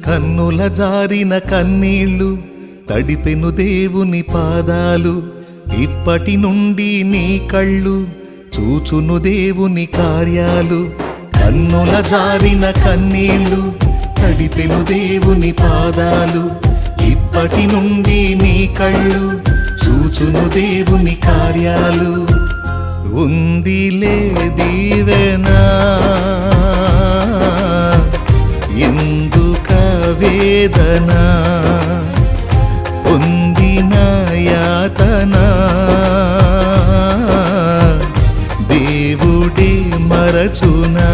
కన్నుల జారిన కన్నీళ్ళు తడిపెను దేవుని పాదాలు. ఇప్పటి నుండి నీ కళ్ళు చూచును దేవుని కార్యాలు. కన్నుల జారిన కన్నీళ్ళు తడిపెను దేవుని పాదాలు. ఇప్పటి నుండి నీ కళ్ళు చూచును దేవుని కార్యాలు. ఉందిలే దీవెనా ఎందుక వేదన, పొందిన యాతన దేవుడే మరచునా.